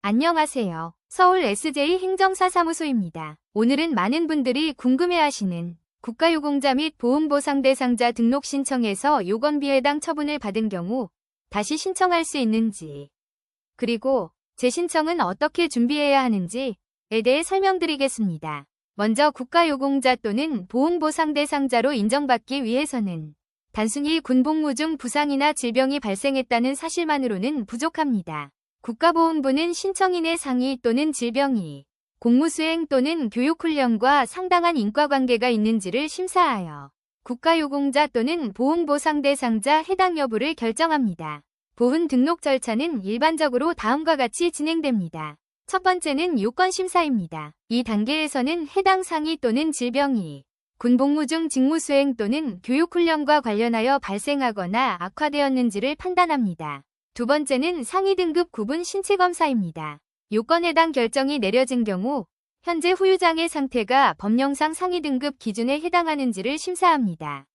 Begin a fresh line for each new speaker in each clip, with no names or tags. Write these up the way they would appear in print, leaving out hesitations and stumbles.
안녕하세요. 서울 SJ 행정사 사무소입니다. 오늘은 많은 분들이 궁금해하시는 국가유공자 및 보훈보상 대상자 등록 신청에서 요건비에 해당 처분을 받은 경우 다시 신청할 수 있는지, 그리고 재신청은 어떻게 준비해야 하는지에 대해 설명드리겠습니다. 먼저 국가유공자 또는 보훈보상 대상자로 인정받기 위해서는 단순히 군복무 중 부상이나 질병이 발생했다는 사실만으로는 부족합니다. 국가보훈부는 신청인의 상위 또는 질병이 공무수행 또는 교육훈련과 상당한 인과관계가 있는지를 심사하여 국가유공자 또는 보훈보상 대상자 해당 여부를 결정합니다. 보훈 등록 절차는 일반적으로 다음과 같이 진행됩니다. 첫 번째는 요건심사입니다. 이 단계에서는 해당 상위 또는 질병이 군복무 중 직무수행 또는 교육훈련과 관련하여 발생하거나 악화되었는지를 판단합니다. 두 번째는 상위 등급 구분 신체검사입니다. 요건 해당 결정이 내려진 경우 현재 후유장애 상태가 법령상 상위 등급 기준에 해당하는지를 심사합니다.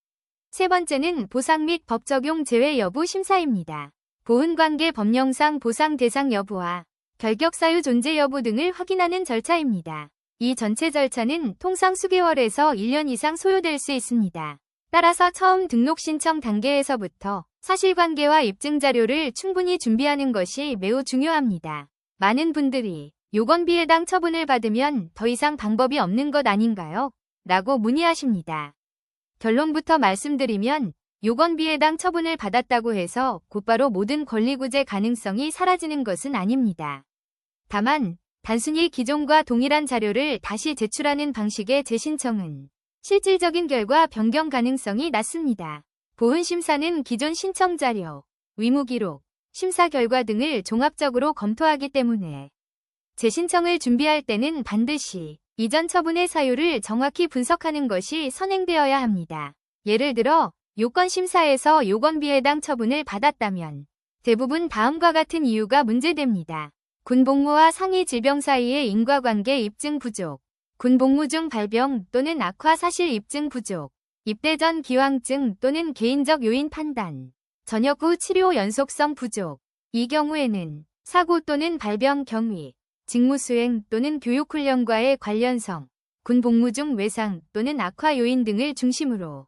세 번째는 보상 및 법 적용 제외 여부 심사입니다. 보훈관계 법령상 보상 대상 여부와 결격 사유 존재 여부 등을 확인하는 절차입니다. 이 전체 절차는 통상 수개월에서 1년 이상 소요될 수 있습니다. 따라서 처음 등록 신청 단계에서부터 사실관계와 입증자료를 충분히 준비하는 것이 매우 중요합니다. 많은 분들이 요건비 해당 처분을 받으면 더 이상 방법이 없는 것 아닌가요? 라고 문의하십니다. 결론부터 말씀드리면 요건비 해당 처분을 받았다고 해서 곧바로 모든 권리구제 가능성이 사라지는 것은 아닙니다. 다만 단순히 기존과 동일한 자료를 다시 제출하는 방식의 재신청은 실질적인 결과 변경 가능성이 낮습니다. 보훈심사는 기존 신청자료, 의무기록, 심사 결과 등을 종합적으로 검토하기 때문에 재신청을 준비할 때는 반드시 이전 처분의 사유를 정확히 분석하는 것이 선행되어야 합니다. 예를 들어 요건심사에서 요건비에 해당 처분을 받았다면 대부분 다음과 같은 이유가 문제됩니다. 군복무와 상위 질병 사이의 인과관계 입증 부족, 군복무 중 발병 또는 악화 사실 입증 부족, 입대 전 기왕증 또는 개인적 요인 판단, 전역 후 치료 연속성 부족. 이 경우에는 사고 또는 발병 경위, 직무수행 또는 교육훈련과의 관련성, 군복무 중 외상 또는 악화 요인 등을 중심으로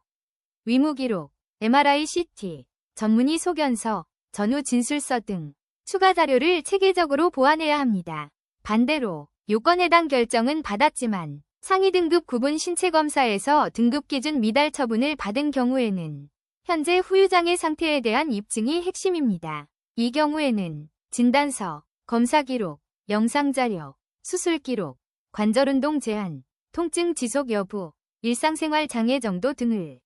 의무기록, MRI, CT, 전문의 소견서, 전후 진술서 등 추가 자료를 체계적으로 보완해야 합니다. 반대로 요건 해당 결정은 받았지만 상위 등급 구분 신체검사에서 등급 기준 미달 처분을 받은 경우에는 현재 후유장애 상태에 대한 입증이 핵심입니다. 이 경우에는 진단서, 검사기록, 영상자료, 수술기록, 관절운동 제한, 통증 지속 여부, 일상생활 장애 정도 등을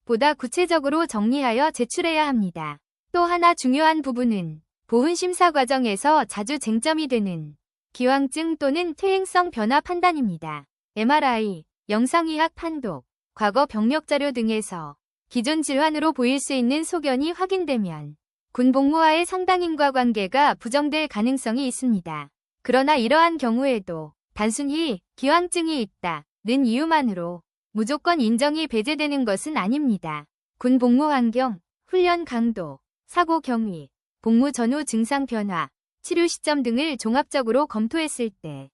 보다 구체적으로 정리하여 제출해야 합니다. 또 하나 중요한 부분은 보훈심사 과정에서 자주 쟁점이 되는 기왕증 또는 퇴행성 변화 판단입니다. MRI, 영상의학 판독, 과거 병력자료 등에서 기존 질환으로 보일 수 있는 소견이 확인되면 군복무와의 상당 인과관계가 부정될 가능성이 있습니다. 그러나 이러한 경우에도 단순히 기왕증이 있다는 이유만으로 무조건 인정이 배제되는 것은 아닙니다. 군복무 환경, 훈련 강도, 사고 경위, 복무 전후 증상 변화, 치료 시점 등을 종합적으로 검토했을 때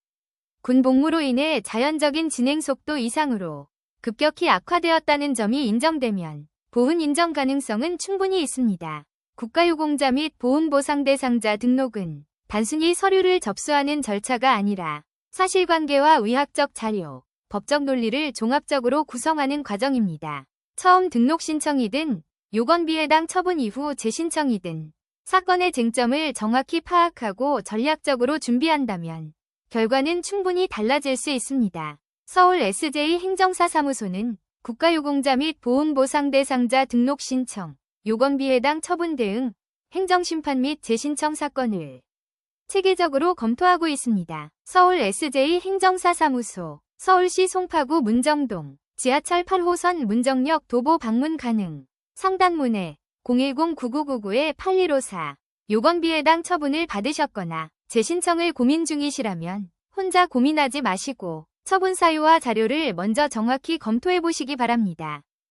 군복무로 인해 자연적인 진행 속도 이상으로 급격히 악화되었다는 점이 인정되면 보훈 인정 가능성은 충분히 있습니다. 국가유공자 및 보훈보상 대상자 등록은 단순히 서류를 접수하는 절차가 아니라 사실관계와 의학적 자료, 법적 논리를 종합적으로 구성하는 과정입니다. 처음 등록 신청이든 요건비 해당 처분 이후 재신청이든 사건의 쟁점을 정확히 파악하고 전략적으로 준비한다면 결과는 충분히 달라질 수 있습니다. 서울 SJ 행정사 사무소는 국가유공자 및 보훈보상 대상자 등록 신청, 요건비 해당 처분 대응, 행정심판 및 재신청 사건을 체계적으로 검토하고 있습니다. 서울 SJ 행정사 사무소, 서울시 송파구 문정동, 지하철 8호선 문정역 도보 방문 가능, 상담문의 010-9999-8154. 요건비 해당 처분을 받으셨거나 재신청을 고민 중이시라면 혼자 고민하지 마시고 처분 사유와 자료를 먼저 정확히 검토해 보시기 바랍니다.